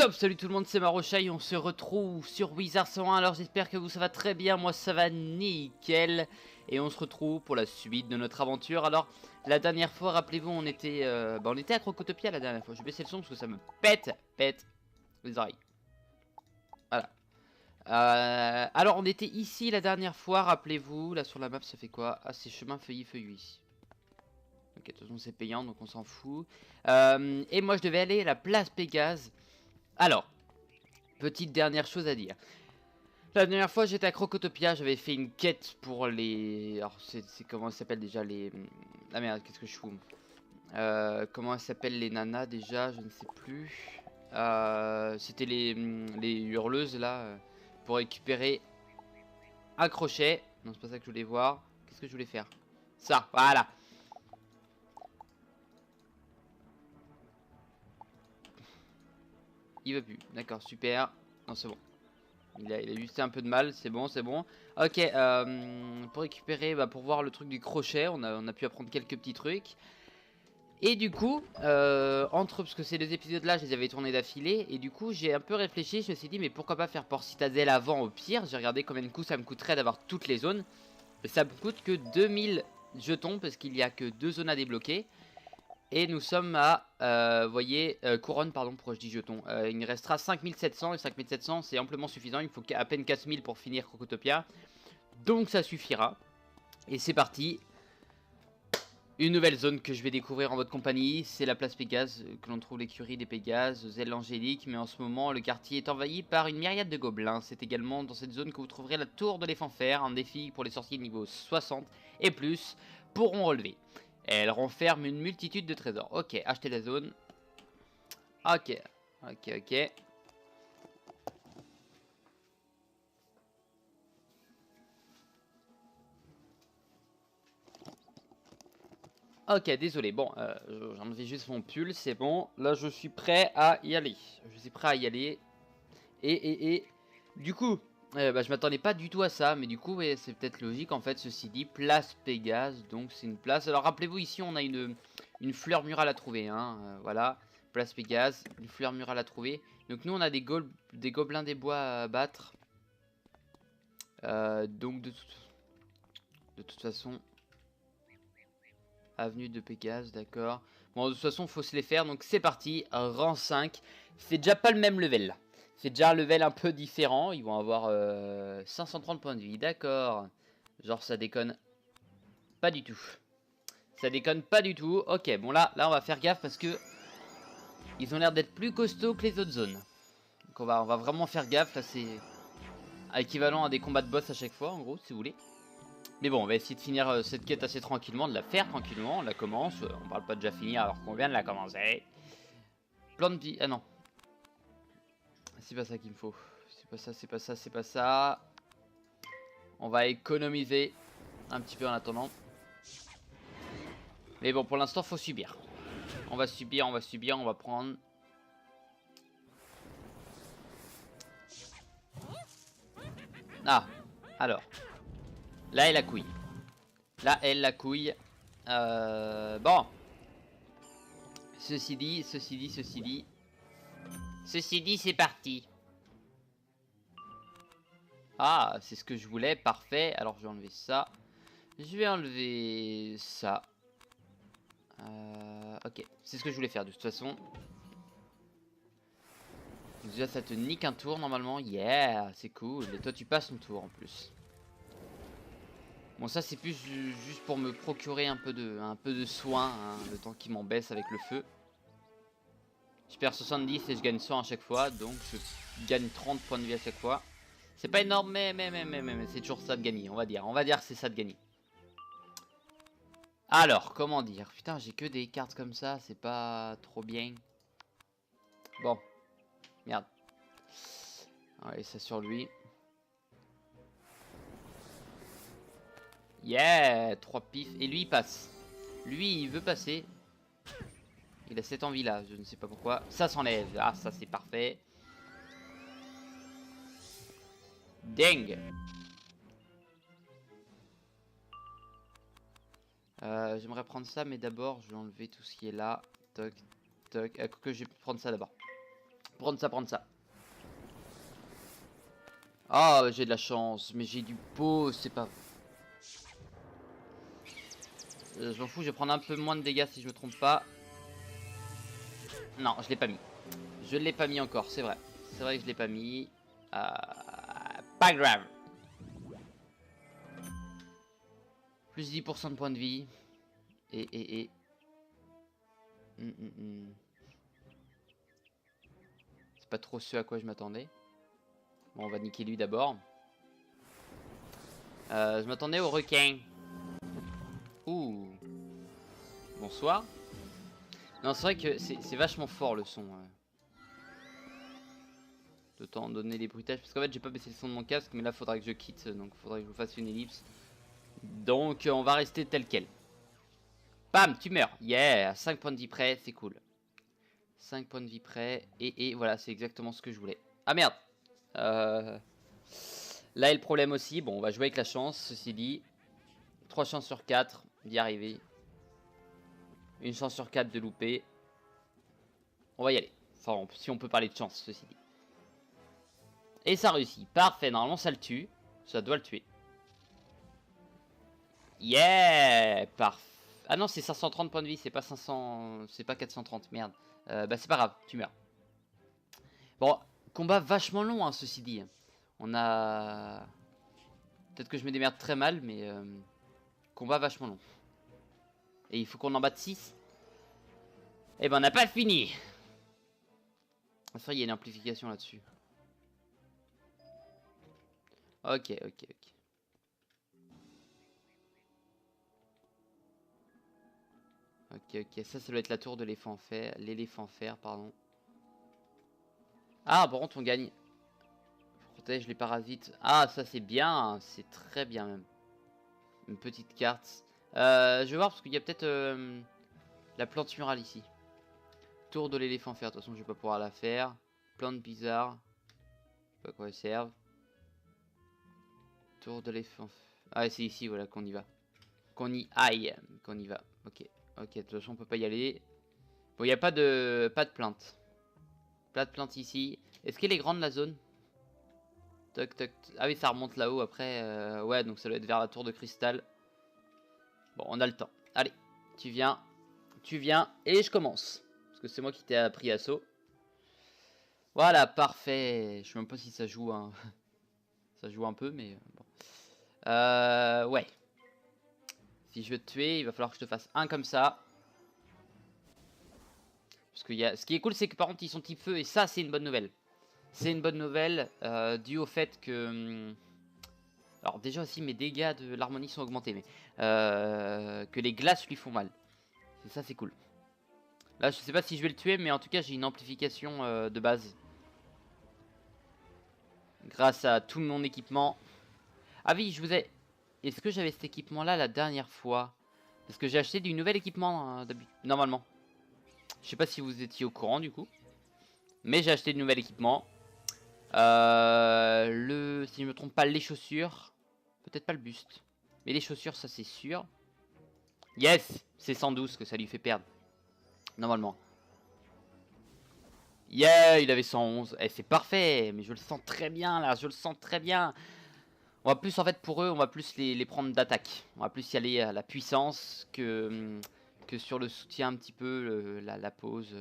Top, salut tout le monde, c'est Marochai, on se retrouve sur Wizard 101, alors j'espère que vous ça va très bien, moi ça va nickel. Et on se retrouve pour la suite de notre aventure. Alors, la dernière fois, rappelez-vous, on était à Crocotopia la dernière fois, je vais baisser le son parce que ça me pète les oreilles. Voilà. Alors on était ici la dernière fois, rappelez-vous, là sur la map ça fait quoi? Ah c'est chemin feuillu ici. Ok, de toute façon c'est payant donc on s'en fout. Et moi je devais aller à la place Pégase. Alors, petite dernière chose à dire. La dernière fois j'étais à Crocotopia, j'avais fait une quête pour les... Alors c'est comment ça s'appelle déjà les... Ah merde, qu'est-ce que je fous? Comment elles s'appellent les nanas déjà, je ne sais plus. C'était les hurleuses là, pour récupérer un crochet. Non c'est pas ça que je voulais voir. Qu'est-ce que je voulais faire? Ça, voilà. Il veut plus, d'accord, super. Non c'est bon. Il a juste un peu de mal, c'est bon, c'est bon. Ok, pour récupérer, pour voir le truc du crochet, on a pu apprendre quelques petits trucs. Et du coup, parce que ces deux épisodes là, je les avais tournés d'affilée, et du coup j'ai un peu réfléchi, je me suis dit mais pourquoi pas faire Port Citadel avant au pire. J'ai regardé combien de coups ça me coûterait d'avoir toutes les zones. Et ça me coûte que 2000 jetons, parce qu'il n'y a que 2 zones à débloquer. Et nous sommes à, vous voyez, couronne, pardon, pourquoi je dis jetons. Il me restera 5700, et 5700 c'est amplement suffisant, il faut à peine 4000 pour finir Crocotopia. Donc ça suffira. Et c'est parti. Une nouvelle zone que je vais découvrir en votre compagnie, c'est la place Pégase, que l'on trouve l'écurie des Pégases, aux ailes angéliques, mais en ce moment le quartier est envahi par une myriade de gobelins. C'est également dans cette zone que vous trouverez la tour de l'Effenfer, un défi pour les sorciers niveau 60 et plus pourront relever. Elle renferme une multitude de trésors. Ok, acheter la zone. Ok. Ok, désolé. Bon, j'enlevais juste mon pull, c'est bon. Là, je suis prêt à y aller. Et du coup, je m'attendais pas du tout à ça, mais du coup, ouais, c'est peut-être logique en fait. Ceci dit, place Pégase, donc c'est une place. Alors rappelez-vous, ici on a une fleur murale à trouver, hein, voilà, place Pégase, une fleur murale à trouver. Donc nous on a des gobelins des bois à battre. Donc de toute façon, avenue de Pégase, d'accord. Bon, de toute façon, faut se les faire, donc c'est parti, rang 5. C'est déjà pas le même level. C'est déjà un level un peu différent. Ils vont avoir 530 points de vie, d'accord. Genre, ça déconne pas du tout. Ça déconne pas du tout. Ok, bon là on va faire gaffe parce que ils ont l'air d'être plus costauds que les autres zones. Donc on va vraiment faire gaffe. Là, c'est équivalent à des combats de boss à chaque fois, en gros, si vous voulez. Mais bon, on va essayer de finir cette quête assez tranquillement, de la faire tranquillement. On la commence. On parle pas de déjà finir alors qu'on vient de la commencer. Plan de vie. Ah non. C'est pas ça qu'il me faut. C'est pas ça. On va économiser un petit peu en attendant. Mais bon, pour l'instant, faut subir. On va subir, on va prendre. Ah, alors. Là, elle la couille. Bon. Ceci dit, c'est parti. Ah, c'est ce que je voulais, parfait. Alors, je vais enlever ça. Je vais enlever ça. Ok, c'est ce que je voulais faire de toute façon. Déjà, ça te nique un tour normalement. Yeah, c'est cool. Et toi, tu passes ton tour en plus. Bon, ça, c'est plus juste pour me procurer un peu de soin, hein, le temps qui m'en baisse avec le feu. Je perds 70 et je gagne 100 à chaque fois, donc je gagne 30 points de vie à chaque fois. C'est pas énorme, mais c'est toujours ça de gagner, on va dire. On va dire que c'est ça de gagner. Alors, comment dire? Putain, j'ai que des cartes comme ça, c'est pas trop bien. Bon, merde. Allez, ça sur lui. Yeah, 3 pifs. Et lui, il passe. Lui, il veut passer. Il a cette envie-là, je ne sais pas pourquoi. Ça s'enlève. Ah, ça, c'est parfait. Dingue. J'aimerais prendre ça, mais d'abord, je vais enlever tout ce qui est là. Toc, toc. Que je vais prendre ça d'abord. Prendre ça, prendre ça. Ah, j'ai de la chance, mais j'ai du beau, c'est pas... je m'en fous, je vais prendre un peu moins de dégâts si je me trompe pas. Non, je l'ai pas mis. Je l'ai pas mis encore, c'est vrai. C'est vrai que je l'ai pas mis. Pas grave. Plus 10% de points de vie. Et... C'est pas trop ce à quoi je m'attendais. Bon, on va niquer lui d'abord. Je m'attendais au requin. Ouh. Bonsoir. Non, c'est vrai que c'est vachement fort le son. De temps donner les bruitages. Parce qu'en fait, j'ai pas baissé le son de mon casque, mais là, faudra que je quitte. Donc, faudra que je vous fasse une ellipse. Donc, on va rester tel quel. Bam, tu meurs. Yeah, 5 points de vie près, c'est cool. 5 points de vie près. Et voilà, c'est exactement ce que je voulais. Ah merde. Là est le problème aussi. Bon, on va jouer avec la chance, ceci dit. 3 chances sur 4 d'y arriver. Une chance sur 4 de louper. On va y aller. Enfin, si on peut parler de chance, ceci dit. Et ça réussit. Parfait, normalement ça le tue. Ça doit le tuer. Yeah. Parfait. Ah non, c'est 530 points de vie, c'est pas 500... C'est pas 430, merde. Bah c'est pas grave, tu meurs. Bon, combat vachement long, hein, ceci dit. On a... Peut-être que je me démerde très mal, mais... Combat vachement long. Et il faut qu'on en batte 6. Et ben on n'a pas fini. C'est vrai, il y a une amplification là-dessus. Ok. Ok, ça doit être la tour de l'éléphant fer. L'éléphant fer, pardon. Ah, par contre, on gagne. Protège les parasites. Ah, ça c'est bien. C'est très bien même. Une petite carte. Je vais voir parce qu'il y a peut-être la plante murale ici. Tour de l'éléphant fer. De toute façon, je vais pas pouvoir la faire. Plante bizarre. Je sais pas à quoi elle servent. Tour de l'éléphant. Ah, c'est ici, voilà, qu'on y va. Qu'on y aille. Qu'on y va. Ok. Ok, de toute façon, on peut pas y aller. Bon, il n'y a pas de plainte. Pas de plainte ici. Est-ce qu'elle est grande la zone? Toc, toc. Ah oui, ça remonte là-haut après. Ouais, donc ça doit être vers la tour de cristal. Bon, on a le temps. Allez, tu viens. Tu viens et je commence. Parce que c'est moi qui t'ai appris assaut. Voilà, parfait. Je sais même pas si ça joue. Hein. Ça joue un peu, mais bon. Ouais. Si je veux te tuer, il va falloir que je te fasse un comme ça. Parce que ce qui est cool, c'est que par contre, ils sont type feu. Et ça, c'est une bonne nouvelle. C'est une bonne nouvelle dû au fait que... alors déjà aussi, mes dégâts de l'harmonie sont augmentés. Mais que les glaces lui font mal. Ça, c'est cool. Là, je sais pas si je vais le tuer, mais en tout cas, j'ai une amplification de base. Grâce à tout mon équipement. Ah oui, je vous ai... Est-ce que j'avais cet équipement-là la dernière fois? Parce que j'ai acheté du nouvel équipement, normalement. Je sais pas si vous étiez au courant, du coup. Mais j'ai acheté du nouvel équipement. Si je me trompe pas, les chaussures. Peut-être pas le buste. Mais les chaussures, ça c'est sûr. Yes, c'est 112 que ça lui fait perdre. Normalement. Yeah, il avait 111. Eh, c'est parfait. Mais je le sens très bien là. Je le sens très bien. On va plus, en fait, pour eux, on va plus les prendre d'attaque. On va plus y aller à la puissance que sur le soutien un petit peu, la pause.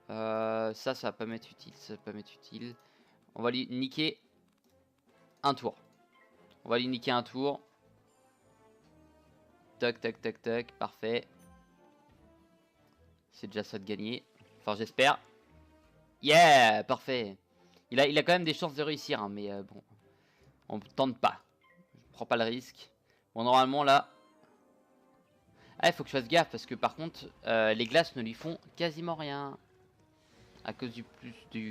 Ça va pas m'être utile. Ça va pas m'être utile. On va lui niquer un tour. On va lui niquer un tour. Tac, tac, tac, tac. Parfait. C'est déjà ça de gagner. Enfin, j'espère. Yeah, parfait. Il a quand même des chances de réussir, hein, mais bon. On tente pas. Je prends pas le risque. Bon, normalement, là... Ah, il faut que je fasse gaffe, parce que par contre, les glaces ne lui font quasiment rien. À cause du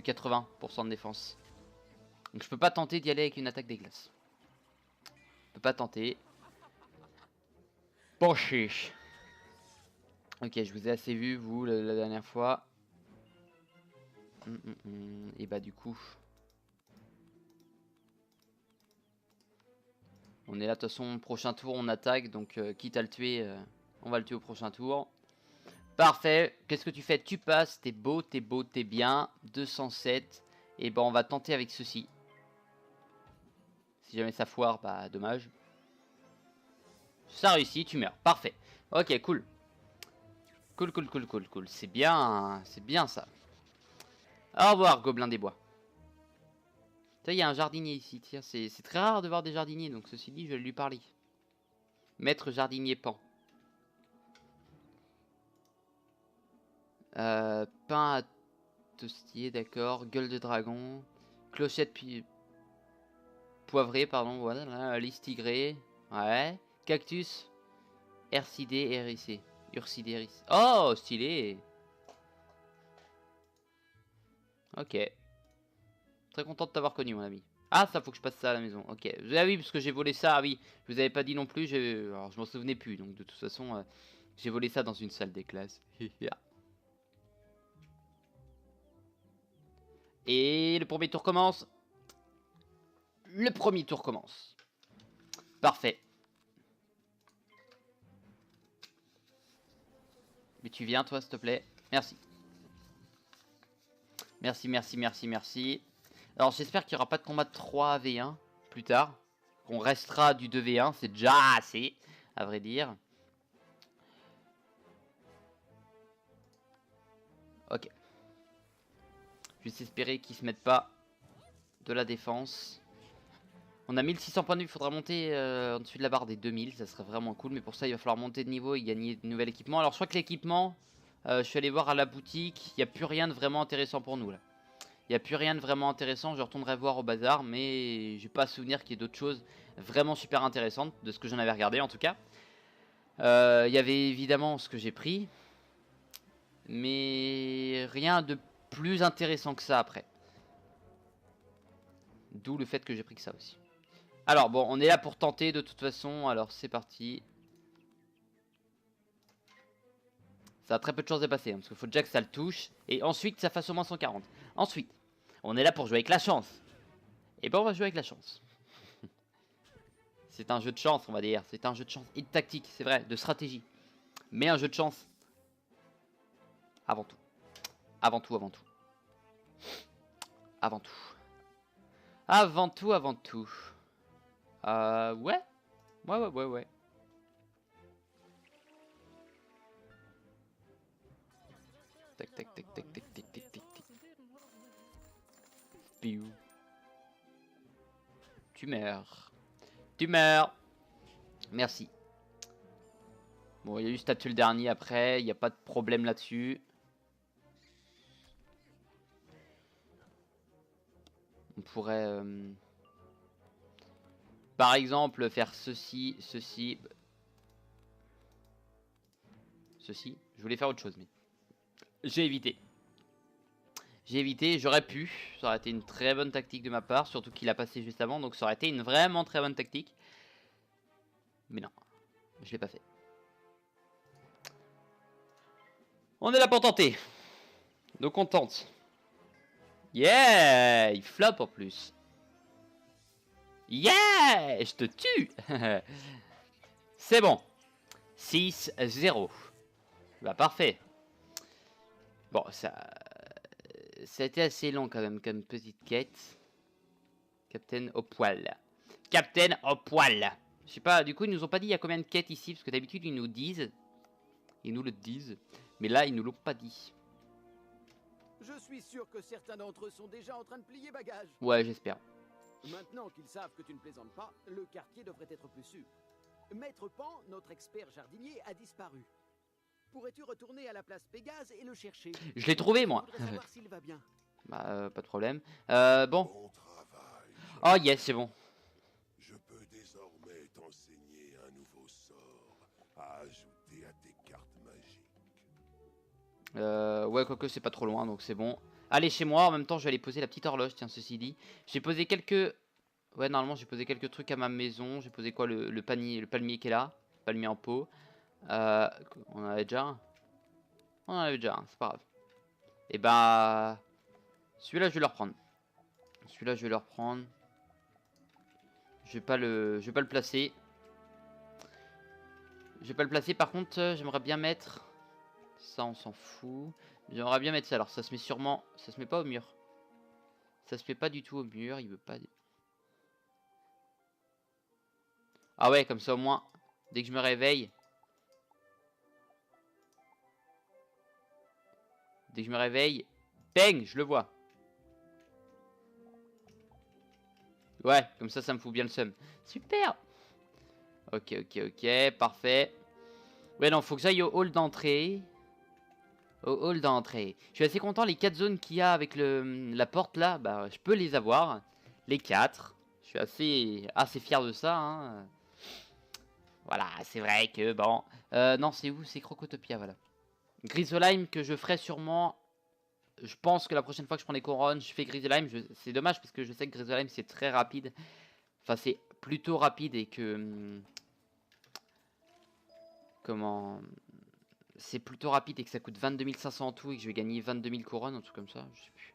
80% de défense. Donc je peux pas tenter d'y aller avec une attaque des glaces. Je peux pas tenter. Bon chiche. Ok, je vous ai assez vu, vous, la dernière fois. Et bah du coup... on est là, de toute façon, prochain tour, on attaque. Donc quitte à le tuer, on va le tuer au prochain tour. Parfait. Qu'est-ce que tu fais? Tu passes. T'es beau, t'es beau, t'es bien. 207. Et ben on va tenter avec ceci. Si jamais ça foire, bah dommage. Ça réussit, tu meurs. Parfait. Ok, cool. Cool, cool, cool, cool, cool. C'est bien ça. Au revoir, gobelin des bois. Il y a un jardinier ici. Tiens, c'est très rare de voir des jardiniers. Donc ceci dit, je vais lui parler. Maître jardinier Pan. Pain à tostier, d'accord. Gueule de dragon. Clochette puis poivrée, pardon. Voilà. Lys tigré. Ouais. Cactus. Hercidé, hérissé. Ursidé, hérissé. Oh, stylé. Ok. Très content de t'avoir connu, mon ami. Ah, ça, faut que je passe ça à la maison. Ok. Ah oui, parce que j'ai volé ça. Ah oui, je vous avais pas dit non plus. Alors, je m'en souvenais plus. Donc, de toute façon, j'ai volé ça dans une salle des classes. Et le premier tour commence. Le premier tour commence. Parfait. Mais tu viens, toi, s'il te plaît. Merci. Merci, merci, merci, merci. Alors, j'espère qu'il n'y aura pas de combat de 3v1 plus tard. On restera du 2v1. C'est déjà assez, à vrai dire. Ok. Juste espérer qu'ils se mettent pas de la défense. On a 1600 points de vue, il faudra monter en dessus de la barre des 2000, ça serait vraiment cool. Mais pour ça, il va falloir monter de niveau et gagner de nouvel équipement. Alors, je crois que l'équipement, je suis allé voir à la boutique, il n'y a plus rien de vraiment intéressant pour nous là. Il n'y a plus rien de vraiment intéressant, je retournerai voir au bazar, mais j'ai pas à souvenir qu'il y ait d'autres choses vraiment super intéressantes, de ce que j'en avais regardé en tout cas. Il y avait évidemment ce que j'ai pris, mais rien de plus intéressant que ça après. D'où le fait que j'ai pris que ça aussi. Alors bon, on est là pour tenter de toute façon, alors c'est parti. Ça a très peu de chances de passer, hein, parce qu'il faut déjà que ça le touche, et ensuite que ça fasse au moins 140. Ensuite, on est là pour jouer avec la chance. Et ben on va jouer avec la chance. C'est un jeu de chance, on va dire. C'est un jeu de chance et de tactique, c'est vrai, de stratégie. Mais un jeu de chance. Avant tout. Avant tout, avant tout. Avant tout. Avant tout, avant tout. Ouais. Ouais. Tac, tac, tac, tac, tac, tac, tac, tac. Piou. Tu meurs. Tu meurs. Merci. Bon, il y a eu statut le dernier après, il n'y a pas de problème là-dessus. On pourrait, par exemple, faire ceci, ceci. Ceci. Je voulais faire autre chose, mais j'ai évité. J'ai évité, j'aurais pu. Ça aurait été une très bonne tactique de ma part, surtout qu'il a passé juste avant, donc ça aurait été une vraiment très bonne tactique. Mais non, je l'ai pas fait. On est là pour tenter. Donc on tente. Yeah, il flop en plus. Yeah, je te tue. C'est bon. 6-0. Bah parfait. Bon, ça a été assez long quand même comme petite quête. Captain au poil. Captain au poil. Je sais pas, du coup ils nous ont pas dit il y a combien de quêtes ici, parce que d'habitude ils nous disent. Ils nous le disent. Mais là ils nous l'ont pas dit. Je suis sûr que certains d'entre eux sont déjà en train de plier bagages. Ouais, j'espère. Maintenant qu'ils savent que tu ne plaisantes pas, le quartier devrait être plus sûr. Maître Pan, notre expert jardinier, a disparu. Pourrais-tu retourner à la place Pégase et le chercher? Je l'ai trouvé moi. Je voudrais savoir s'il va bien. Bah pas de problème. Bon. Bon travail. Oh yes, c'est bon. Je peux désormais t'enseigner un nouveau sort à ajouter à tes cartes magiques. Ouais, quoique c'est pas trop loin, donc c'est bon. Allez chez moi, en même temps je vais aller poser la petite horloge, tiens, ceci dit. J'ai posé quelques... Ouais, normalement j'ai posé quelques trucs à ma maison. J'ai posé quoi, le palmier qui est là. Palmier en pot. On en avait déjà un. On en avait déjà un, c'est pas grave. Et bah... Celui-là je vais le reprendre. Celui-là je vais le reprendre. Je vais pas le placer. Je vais pas le placer, par contre j'aimerais bien mettre Ça, on s'en fout. J'aimerais bien mettre ça. Alors, ça se met sûrement... Ça se met pas au mur. Ça se met pas du tout au mur. Il veut pas... Ah ouais, comme ça, au moins, dès que je me réveille... Dès que je me réveille... Bang, je le vois. Ouais, comme ça me fout bien le seum. Super. Ok, parfait. Ouais, non, faut que j'aille au hall d'entrée. Au hall d'entrée. Je suis assez content, les 4 zones qu'il y a avec la porte là, bah je peux les avoir. Les 4. Je suis assez fier de ça. Hein. Voilà, c'est vrai que bon... non, c'est où? C'est Crocotopia, voilà. Grisolheim que je ferai sûrement... Je pense que la prochaine fois que je prends les couronnes, je fais Grisolheim. C'est dommage parce que je sais que Grisolheim c'est très rapide. Enfin, c'est plutôt rapide et que... comment... C'est plutôt rapide et que ça coûte 22 500 en tout et que je vais gagner 22 000 couronnes, un truc comme ça, je sais plus.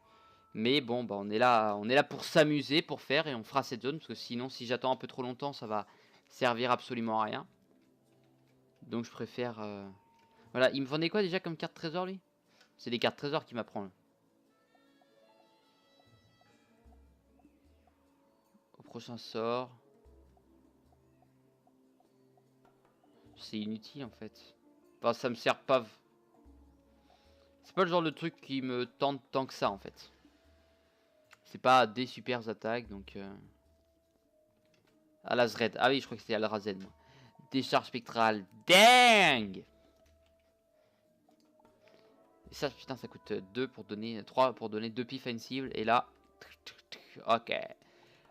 Mais bon, bah on est là pour s'amuser, pour faire, et on fera cette zone, parce que sinon, si j'attends un peu trop longtemps, ça va servir absolument à rien. Donc je préfère... Voilà, il me vendait quoi déjà comme carte trésor, lui? C'est des cartes trésor qu'il m'apprend, là. Au prochain sort... C'est inutile, en fait. Enfin, ça me sert pas... C'est pas le genre de truc qui me tente tant que ça, en fait. C'est pas des super attaques, donc... Alazred. Ah oui, je crois que c'était Alrazed, moi. Décharge spectrale. Dang! Et ça, putain, ça coûte 2 pour donner... 3 pour donner 2 pifs à une cible. Et là... Ok.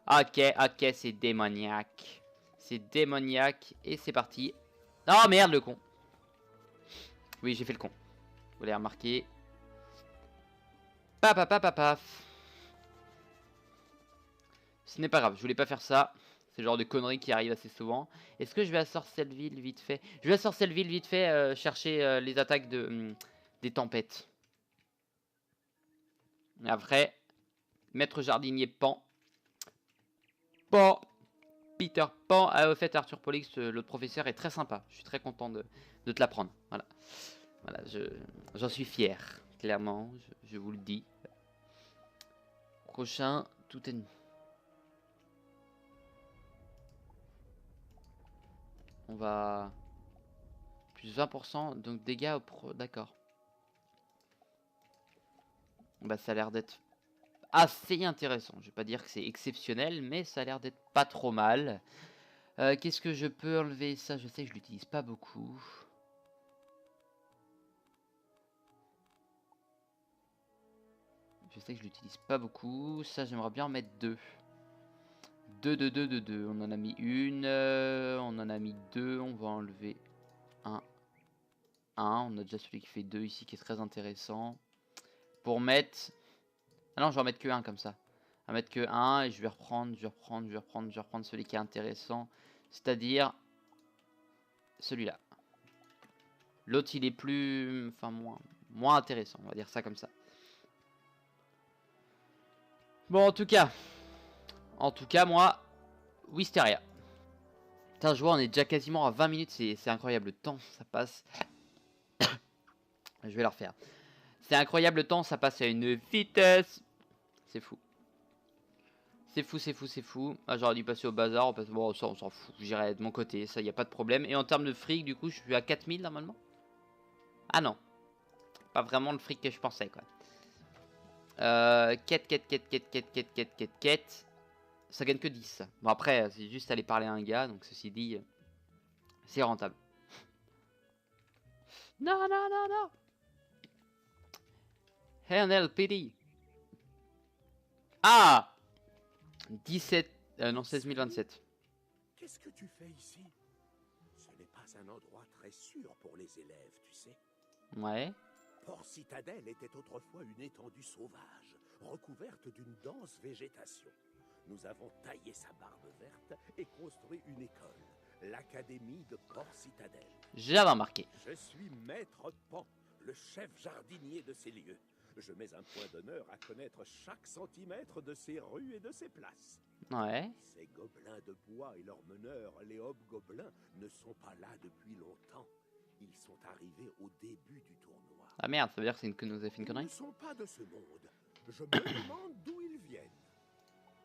Ok, c'est démoniaque. C'est démoniaque. Et c'est parti. Oh merde, le con. Oui, j'ai fait le con. Vous l'avez remarqué. Paf, paf, paf, paf. Ce n'est pas grave, je voulais pas faire ça. C'est le genre de conneries qui arrivent assez souvent. Est-ce que je vais à Sorcelleville vite fait? Je vais à Sorcelleville vite fait chercher les attaques des tempêtes. Et après, maître jardinier Pan. Pan. Peter Pan. Ah, au fait, Arthur Pollux, l'autre professeur, est très sympa. Je suis très content de te l'apprendre. Voilà. Voilà, j'en suis fier. Clairement, je vous le dis. Prochain, tout ennemi. On va... Plus 20%, donc dégâts au pro... D'accord. Bah ça a l'air d'être assez intéressant. Je vais pas dire que c'est exceptionnel, mais ça a l'air d'être pas trop mal. Qu'est-ce que je peux enlever? Ça, je sais que je l'utilise pas beaucoup. Je sais que je l'utilise pas beaucoup. Ça, j'aimerais bien en mettre 2. 2. On en a mis une. On en a mis 2. On va enlever 1. On a déjà celui qui fait 2 ici, qui est très intéressant. Pour mettre... Ah non, je vais en mettre que 1 comme ça. Je vais mettre que 1 et je vais reprendre celui qui est intéressant. C'est-à-dire celui-là. L'autre, il est plus... Enfin, moins intéressant, on va dire ça comme ça. Bon, en tout cas, moi, Wisteria. Putain, je vois, on est déjà quasiment à 20 minutes, c'est incroyable, le temps, ça passe. Je vais la refaire. C'est incroyable, le temps, ça passe à une vitesse. C'est fou. C'est fou. Ah, j'aurais dû passer au bazar, bon, ça, on s'en fout. J'irai de mon côté, ça, y a pas de problème. Et en termes de fric, du coup, je suis à 4000 normalement. Ah non. Pas vraiment le fric que je pensais, quoi. Quête. Ça gagne que 10. Bon, après, c'est juste aller parler à un gars, donc ceci dit, c'est rentable. Non. NLPD. Ah 17... non, 16 027. Qu'est-ce que tu fais ici? Ce n'est pas un endroit très sûr pour les élèves, tu sais. Ouais. Port Citadel était autrefois une étendue sauvage, recouverte d'une dense végétation. Nous avons taillé sa barbe verte et construit une école, l'Académie de Port Citadel. J'avais remarqué. Je suis Maître Pan, le chef jardinier de ces lieux. Je mets un point d'honneur à connaître chaque centimètre de ces rues et de ces places. Ouais. Ces gobelins de bois et leurs meneurs, les hobgoblins, ne sont pas là depuis longtemps. Ils sont arrivés au début du tournoi. Ah merde, ça veut dire que c'est que nous a fait une Ils connerie. ne sont pas de ce monde. Je me demande d'où ils viennent.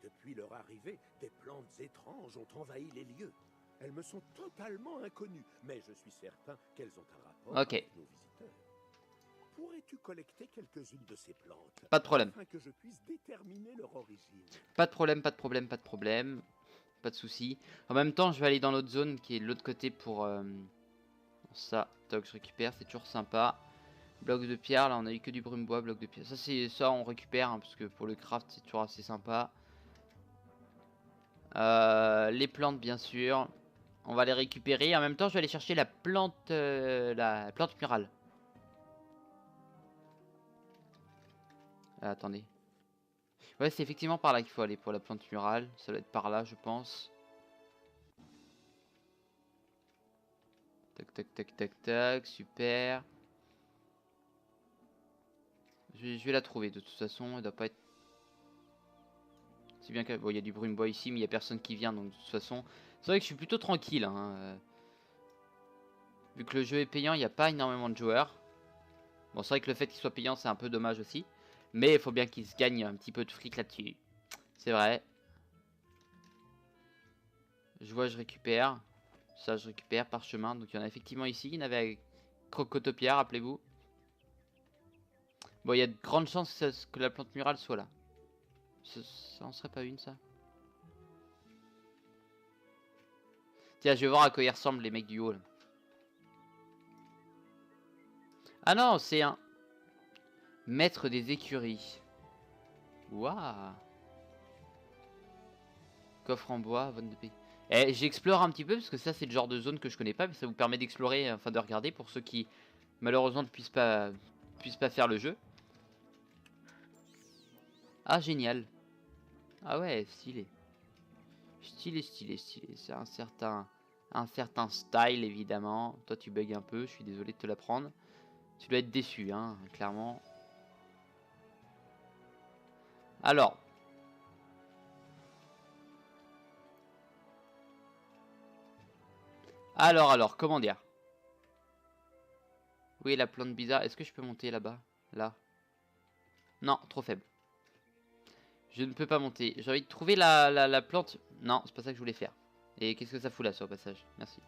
Depuis leur arrivée, des plantes étranges ont envahi les lieux. Elles me sont totalement inconnues, mais je suis certain qu'elles ont un rapport avec nos visiteurs. Pourrais-tu collecter quelques-unes de ces plantes? Pas de problème. Afin que je puisse déterminer leur origine. Pas de problème, pas de problème, pas de problème. Pas de soucis. En même temps, je vais aller dans l'autre zone qui est de l'autre côté pour... ça, toc, je récupère, c'est toujours sympa. Bloc de pierre, là on a eu que du brume bois, bloc de pierre. Ça, c'est ça on récupère, hein, parce que pour le craft, c'est toujours assez sympa. Les plantes, bien sûr. On va les récupérer. En même temps, je vais aller chercher la plante murale. Attendez. Ouais, c'est effectivement par là qu'il faut aller pour la plante murale. Ça doit être par là, je pense. Tac, tac, tac, tac, tac. Super. Je vais la trouver de toute façon. Elle doit pas être... C'est bien qu'il bon, y a du brume bois ici, mais il n'y a personne qui vient. Donc de toute façon, c'est vrai que je suis plutôt tranquille. Hein. Vu que le jeu est payant, il n'y a pas énormément de joueurs. Bon, c'est vrai que le fait qu'il soit payant, c'est un peu dommage aussi. Mais il faut bien qu'il se gagne un petit peu de fric là-dessus. C'est vrai. Je vois, je récupère. Ça, je récupère parchemin. Donc, il y en a effectivement ici. Il y en avait avec Crocotopia, rappelez-vous. Bon, il y a de grandes chances que la plante murale soit là. Ça en serait pas une, ça? Tiens, je vais voir à quoi ils ressemblent, les mecs du haut, là. Ah non, c'est un... Maître des écuries. Waouh. Coffre en bois, bonne de paix. Eh, j'explore un petit peu parce que ça c'est le genre de zone que je connais pas, mais ça vous permet d'explorer, enfin de regarder pour ceux qui malheureusement ne puissent pas faire le jeu. Ah génial. Ah ouais, stylé. Stylé, stylé, stylé. C'est un certain style évidemment. Toi tu bugs un peu, je suis désolé de te l'apprendre. Tu dois être déçu, hein, clairement. Alors. Alors, comment dire? Oui, la plante bizarre. Est-ce que je peux monter là-bas? Là? Non, trop faible. Je ne peux pas monter. J'ai envie de trouver la plante. Non, c'est pas ça que je voulais faire. Et qu'est-ce que ça fout là sur le passage? Merci.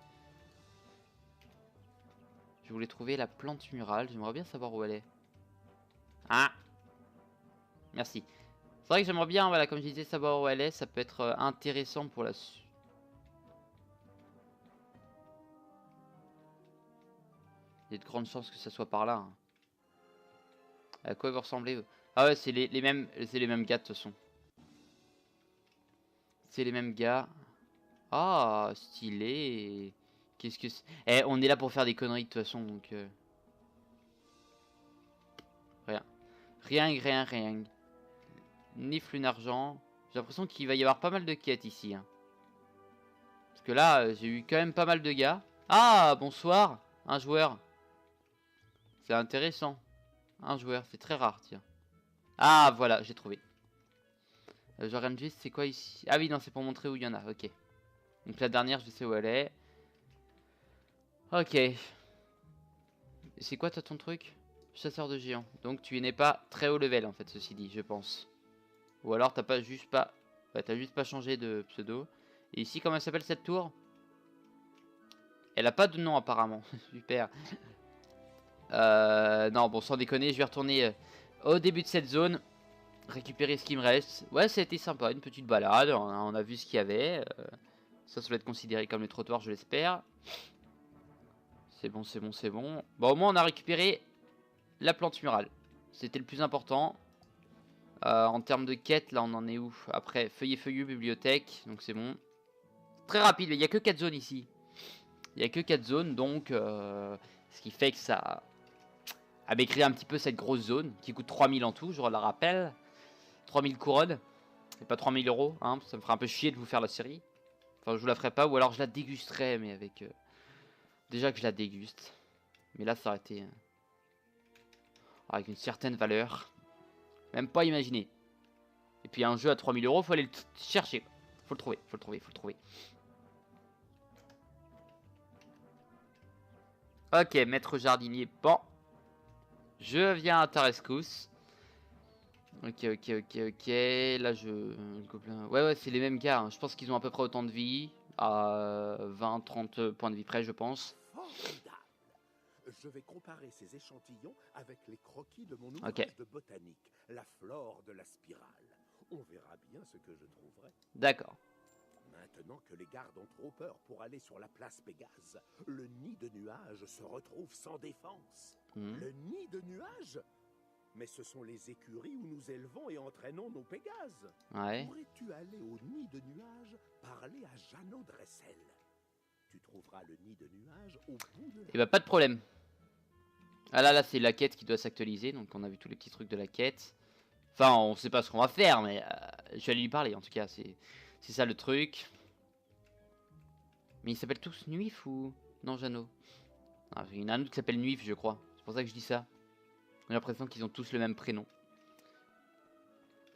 Je voulais trouver la plante murale. J'aimerais bien savoir où elle est. Ah! Merci. C'est vrai que j'aimerais bien, voilà, comme je disais, savoir où elle est. Ça peut être intéressant pour la suite. Il y a de grandes chances que ça soit par là. Hein. À quoi vous ressemblez? Ah ouais, c'est les mêmes gars de toute façon. C'est les mêmes gars. Ah, stylé. Qu'est-ce que c'est? Eh, on est là pour faire des conneries de toute façon, donc... Rien. Rien. Nifle une argent. J'ai l'impression qu'il va y avoir pas mal de quêtes ici. Hein. Parce que là, j'ai eu quand même pas mal de gars. Ah, bonsoir. Un joueur. C'est intéressant. Un joueur, c'est très rare, tiens. Ah, voilà, j'ai trouvé. Je regarde juste, c'est quoi ici? Ah oui, non, c'est pour montrer où il y en a, ok. Donc la dernière, je sais où elle est. Ok. C'est quoi, toi, ton truc? Chasseur de géants. Donc tu n'es pas très haut level, en fait, ceci dit, je pense. Ou alors t'as juste pas changé de pseudo. Et ici, comment elle s'appelle cette tour? Elle a pas de nom, apparemment. Super. Non, bon, sans déconner, je vais retourner au début de cette zone. Récupérer ce qui me reste. Ouais, ça a été sympa, une petite balade. On a vu ce qu'il y avait. Ça doit être considéré comme le trottoir, je l'espère. C'est bon, c'est bon, c'est bon. Bon, au moins, on a récupéré la plante murale. C'était le plus important. En termes de quête, là, on en est où? Après, feuillu, bibliothèque. Donc, c'est bon. Très rapide, il n'y a que 4 zones ici. Il n'y a que 4 zones, donc... ce qui fait que ça avait créé un petit peu cette grosse zone qui coûte 3000 en tout, je la rappelle. 3000 couronnes. Et pas 3000 euros, hein, ça me ferait un peu chier de vous faire la série. Enfin, je vous la ferai pas, ou alors je la dégusterai, mais avec... déjà que je la déguste. Mais là, ça aurait été... avec une certaine valeur. Même pas imaginer. Et puis un jeu à 3000 euros, faut aller le chercher. Faut le trouver, faut le trouver. Ok, maître jardinier, bon. Je viens à Tarascus. Ok. Là, le gobelin... Ouais, c'est les mêmes gars. Hein. Je pense qu'ils ont à peu près autant de vie. À 20-30 points de vie près, je pense. Formidable. Je vais comparer ces échantillons avec les croquis de mon ouvrage de botanique, la flore de la spirale. On verra bien ce que je trouverai. D'accord. Maintenant que les gardes ont trop peur pour aller sur la place Pégase, le nid de nuages se retrouve sans défense. Le nid de nuages? Mais ce sont les écuries où nous élevons et entraînons nos Pégases. Ouais. Pourrais-tu aller au nid de nuages parler à Jeannot Dressel? Tu trouveras le nid de nuages au bout de la... Et bah pas de problème. Ah là c'est la quête qui doit s'actualiser. Donc on a vu tous les petits trucs de la quête. Enfin on sait pas ce qu'on va faire, mais je vais aller lui parler en tout cas. C'est ça le truc. Mais ils s'appellent tous Nuif ou... Non, Jeannot. Ah, il y en a un autre qui s'appelle Nuif, je crois. C'est pour ça que je dis ça. J'ai l'impression qu'ils ont tous le même prénom.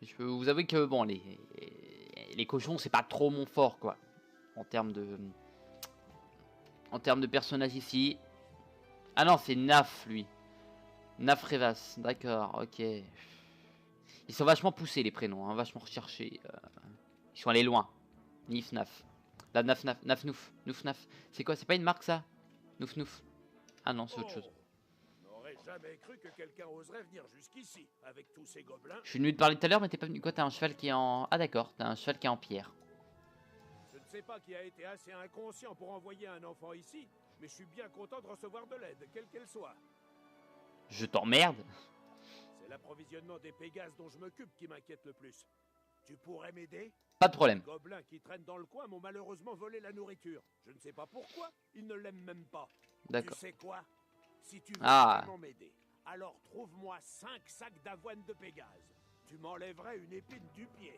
Je peux vous avouer que, bon, les cochons, c'est pas trop mon fort, quoi. En termes de personnages ici. Ah non, c'est Naf, lui. Naf Revas, d'accord, ok. Ils sont vachement poussés, les prénoms, hein, vachement recherchés. Ils sont allés loin. Nif, Naf. La Naf, Nouf. Nouf, Naf. C'est quoi? C'est pas une marque, ça? Nouf, Nouf. Ah non, c'est autre chose. N'aurais jamais cru que quelqu'un oserait venir jusqu'ici, avec tous ces gobelins. Je suis venu te parler tout à l'heure, mais t'es pas venu. Quoi, t'as un cheval qui est en... Ah d'accord, t'as un cheval qui est en pierre. Je ne sais pas qui a été assez inconscient pour envoyer un enfant ici, mais je suis bien content de recevoir de l'aide, quelle qu'elle soit. Je t'emmerde. C'est l'approvisionnement des Pégases dont je m'occupe qui m'inquiète le plus. Tu pourrais m'aider? Pas de problème. Les gobelins qui traînent dans le coin m'ont malheureusement volé la nourriture. Je ne sais pas pourquoi, ils ne l'aiment même pas. D'accord. Tu sais quoi? Si tu veux vraiment m'aider, alors trouve-moi 5 sacs d'avoine de Pégase. Tu m'enlèverais une épine du pied.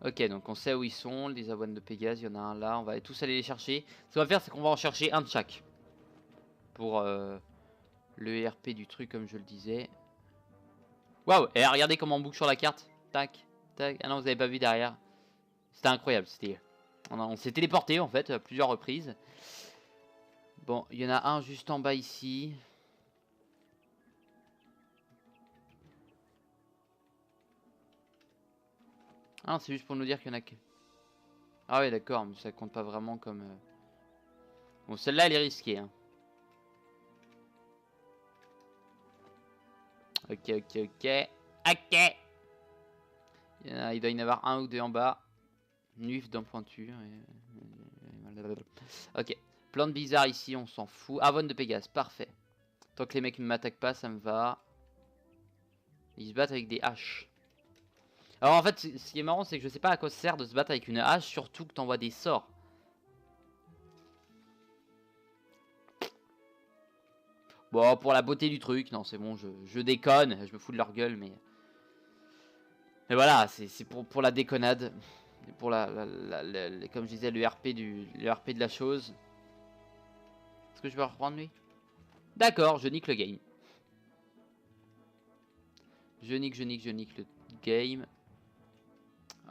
Ok, donc on sait où ils sont, les avoines de Pégase, il y en a un là, on va tous aller les chercher. Ce qu'on va faire, c'est qu'on va en chercher un de chaque. Pour le ERP du truc, comme je le disais. Waouh, et regardez comment on bouge sur la carte. Tac, tac. Ah non, vous avez pas vu derrière. C'était incroyable, on s'est téléporté en fait à plusieurs reprises. Bon, il y en a un juste en bas ici. Ah, c'est juste pour nous dire qu'il y en a que... Ah ouais, d'accord, mais ça compte pas vraiment comme... Bon, celle-là, elle est risquée. Hein. Ok. Il doit y en avoir un ou deux en bas. Nuif d'un pointu. Ok. Plante bizarre ici, on s'en fout. Avoine de Pégase, parfait. Tant que les mecs ne m'attaquent pas, ça me va. Ils se battent avec des haches. Alors en fait, ce qui est marrant, c'est que je sais pas à quoi ça sert de se battre avec une hache, surtout que t'envoies des sorts. Bon, pour la beauté du truc, non, c'est bon, je déconne, je me fous de leur gueule, mais... Mais voilà, c'est pour la déconnade. Pour comme je disais, le RP de la chose. Est-ce que je peux reprendre lui? D'accord, je nique le game. Je nique le game.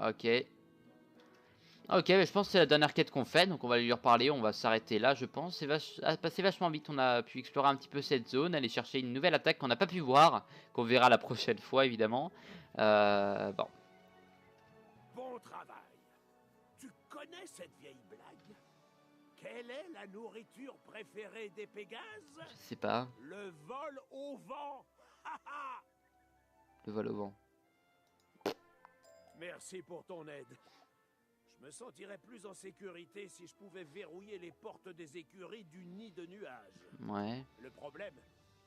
Ok. Ok, mais je pense que c'est la dernière quête qu'on fait, donc on va lui reparler, on va s'arrêter là, je pense. C'est passé vachement vite, on a pu explorer un petit peu cette zone, aller chercher une nouvelle attaque qu'on n'a pas pu voir, qu'on verra la prochaine fois, évidemment. Bon. Bon travail. Tu connais cette vieille blague? Quelle est la nourriture préférée des Pégases? Je sais pas. Le vol au vent. Le vol au vent. Merci pour ton aide. Je me sentirais plus en sécurité si je pouvais verrouiller les portes des écuries du nid de nuages. Ouais. Le problème,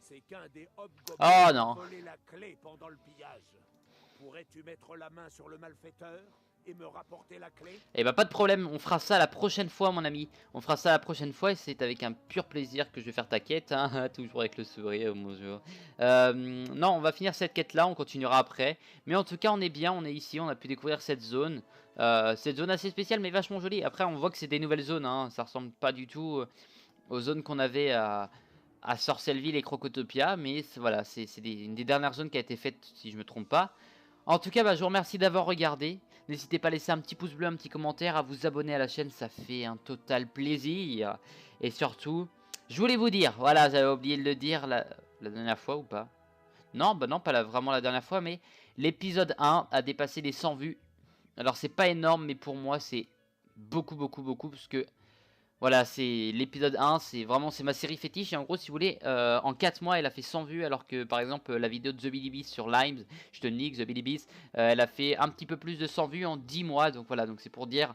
c'est qu'un des hobgoblins a volé la clé pendant le pillage. Pourrais-tu mettre la main sur le malfaiteur et me rapporter la clé? Eh bah pas de problème, on fera ça la prochaine fois mon ami. On fera ça la prochaine fois et c'est avec un pur plaisir que je vais faire ta quête. Hein. Toujours avec le sourire, bonjour. Non, on va finir cette quête là, on continuera après. Mais en tout cas on est bien, on est ici, on a pu découvrir cette zone. Cette zone assez spéciale mais vachement jolie. Après on voit que c'est des nouvelles zones, hein. Ça ressemble pas du tout aux zones qu'on avait à Sorcelville et Crocotopia. Mais voilà, c'est une des dernières zones qui a été faite si je me trompe pas. En tout cas, bah, je vous remercie d'avoir regardé. N'hésitez pas à laisser un petit pouce bleu, un petit commentaire, à vous abonner à la chaîne, ça fait un total plaisir. Et surtout, Je voulais vous dire, voilà, j'avais oublié de le dire la dernière fois ou pas? Non, bah non, pas vraiment la dernière fois, mais l'épisode 1 a dépassé les 100 vues. Alors c'est pas énorme, mais pour moi c'est beaucoup, beaucoup, beaucoup, parce que voilà, c'est l'épisode 1, c'est ma série fétiche. Et en gros, si vous voulez, en 4 mois, elle a fait 100 vues, alors que par exemple, la vidéo de The Billy Beast sur Limes, je te nique, The Billy Beast, elle a fait un petit peu plus de 100 vues en 10 mois. Donc voilà, donc c'est pour dire,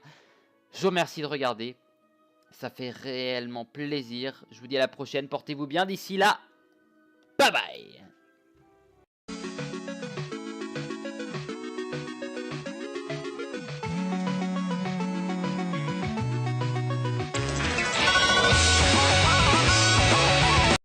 je vous remercie de regarder. Ça fait réellement plaisir. Je vous dis à la prochaine, portez-vous bien d'ici là. Bye bye.